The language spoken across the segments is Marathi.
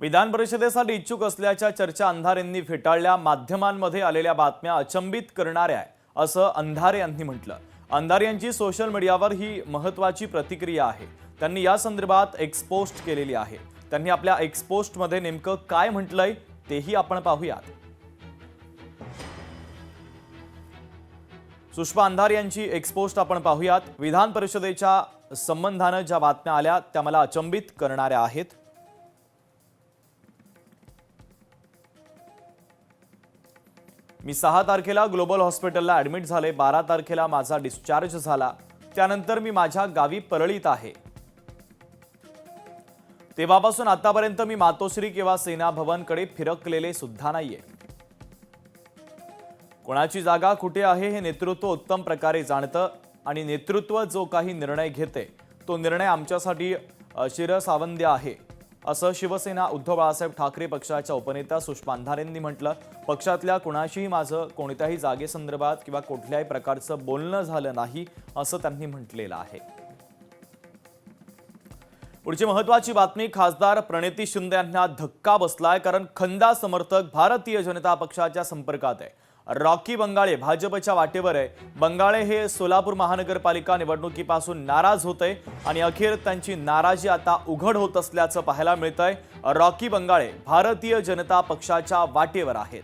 विधान परिषदेसाठी इच्छुक असल्याच्या चर्चा अंधारे यांनी फेटाळल्या। माध्यमांमध्ये आलेल्या बातम्या अचंबित करणाऱ्या आहे असं अंधारे यांनी म्हटलं। अंधारे यांची सोशल मीडियावर ही महत्त्वाची प्रतिक्रिया आहे। त्यांनी या संदर्भात एक्सपोस्ट केलेली आहे। त्यांनी आपल्या एक्सपोस्टमध्ये नेमकं काय म्हटलंय तेही आपण पाहूयात। सुषमा अंधारे यांची एक्सपोस्ट आपण पाहूयात। विधान परिषदेच्या संबंधाने ज्या बातम्या आल्या त्या मला अचंबित करणाऱ्या आहेत। मी 6 तारखेला ग्लोबल हॉस्पिटलला ॲडमिट झाले। 12 तारखेला माझा डिस्चार्ज झाला। त्यानंतर मी माझ्या गावी परळीत आहे। तेव्हापासून आतापर्यंत मी मातोश्री किंवा सेना भवनकडे फिरकलेले सुद्धा नाहीये। कोणाची जागा कुठे आहे हे नेतृत्व उत्तम प्रकारे जाणतं आणि नेतृत्व जो काही निर्णय घेते तो निर्णय आमच्यासाठी शिरसावंद्य आहे असं शिवसेना उद्धव बाळासाहेब ठाकरे पक्षाच्या उपनेत्या सुषमा अंधारेंनी म्हटलं। पक्षातल्या कुणाशीही माझं कोणत्याही जागेसंदर्भात किंवा कुठल्याही प्रकारचं बोलणं झालं नाही असं त्यांनी म्हटलेलं आहे। पुढची महत्त्वाची बातमी, खासदार प्रणिती शिंदे यांना धक्का बसलाय, कारण खंदा समर्थक भारतीय जनता पक्षाच्या संपर्कात आहे। रॉकी बंगाळे भाजपच्या वाटेवर आहे। बंगाळे हे सोलापूर महानगरपालिका निवडणुकीपासून नाराज होते आणि अखेर त्यांची नाराजी आता उघड होत असल्याचं पाहायला मिळतंय। रॉकी बंगाळे भारतीय जनता पक्षाच्या वाटेवर आहेत।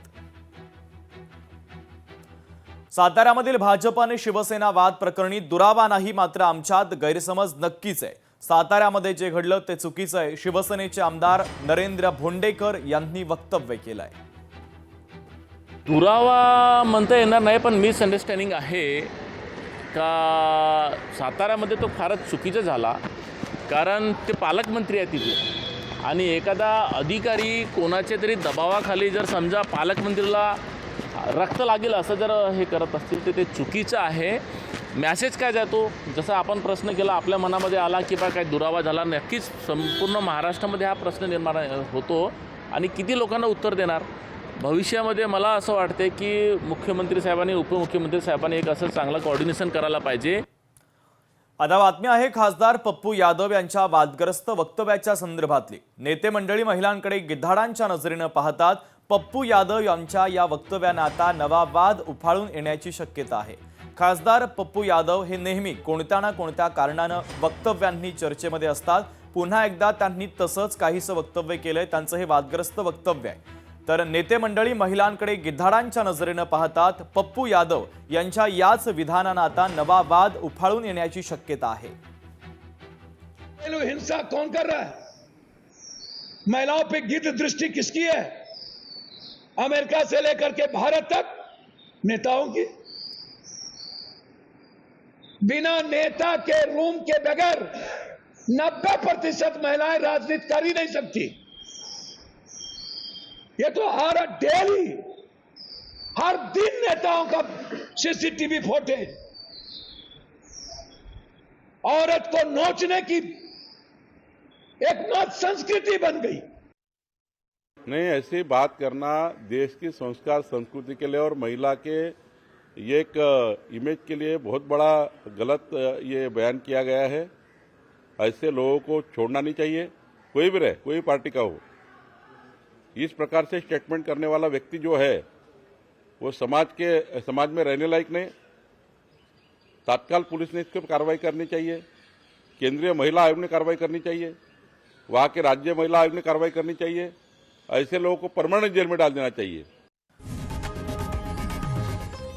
साताऱ्यामधील भाजप आणि शिवसेना वाद प्रकरणी दुरावा नाही, मात्र आमच्यात गैरसमज नक्कीच आहे। साताऱ्यामध्ये जे घडलं ते चुकीचं आहे, शिवसेनेचे आमदार नरेंद्र भोंडेकर यांनी वक्तव्य केलंय। दुरावा म्हणता येणार नाही, पण मिसअंडरस्टँडिंग आहे का साताऱ्यामध्ये तो फारच चुकीचा झाला, कारण ते पालकमंत्री आहेत तिथे आणि एखादा अधिकारी कोणाच्या तरी दबावाखाली जर समजा पालकमंत्रीला रक्त लागेल असं जर हे करत असतील तर ते चुकीचं आहे। मॅसेज काय जातो, जसं आपण प्रश्न केला आपल्या मनामध्ये आला की बा काय दुरावा झाला, नक्कीच संपूर्ण महाराष्ट्रामध्ये हा प्रश्न निर्माण होतो आणि किती लोकांना उत्तर देणार। भविष्यामध्ये मला असं वाटते की मुख्यमंत्री साहेबांनी उपमुख्यमंत्री साहेबांनी एक असं चांगलं कोऑर्डिनेशन करायला पाहिजे। आता बातमी आहे खासदार पप्पू यादव यांच्या वादग्रस्त वक्तव्याच्या संदर्भातली। नेते मंडळी महिलांकडे गिधाडांच्या नजरेनं पाहतात। पप्पू यादव यांच्या या वक्तव्याने आता नवा वाद उफाळून येण्याची शक्यता आहे। खासदार पप्पू यादव हे नेहमी कोणत्या ना कोणत्या कारणानं वक्तव्यांनी चर्चेमध्ये असतात। पुन्हा एकदा त्यांनी तसंच काहीसं वक्तव्य केलंय, त्यांचं हे वादग्रस्त वक्तव्य आहे। तर नेते मंडळी महिलांकडे गिधाडांच्या नजरेनं पाहतात। पप्पू यादव यांच्या याच विधानानं आता नवा वाद उफाळून येण्याची शक्यता आहे। हिंसा कौन कर रहा है? महिलाओं पे गिद्ध दृष्टि किसकी है? अमेरिका से लेकर के भारत तक नेताओं की। बिना नेता के रूम के बगैर 90% महिलाएं राजनीति कर ही नहीं सकती। ये तो हर डेली हर दिन नेताओं का सीसीटीवी फुटेज, औरत को नोचने की एक नई संस्कृति बन गई। नहीं, ऐसी बात करना देश की संस्कार संस्कृति के लिए और महिला के एक इमेज के लिए बहुत बड़ा गलत ये बयान किया गया है। ऐसे लोगों को छोड़ना नहीं चाहिए, कोई भी रहे, कोई पार्टी का हो। इस प्रकार से स्टेटमेंट करने वाला व्यक्ति जो है वो समाज में रहने लायक नहीं। तत्काल पुलिस ने इस पर कार्रवाई करनी चाहिए, केंद्रीय महिला आयोग ने कार्रवाई करनी चाहिए, वहाँ के राज्य महिला आयोग ने कार्रवाई करनी चाहिए। ऐसे लोगों को परमानेंट जेल में डाल देना चाहिए।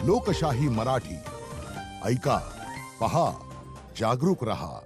लोकशाही मराठी ऐका, पहा, जागरूक रहा।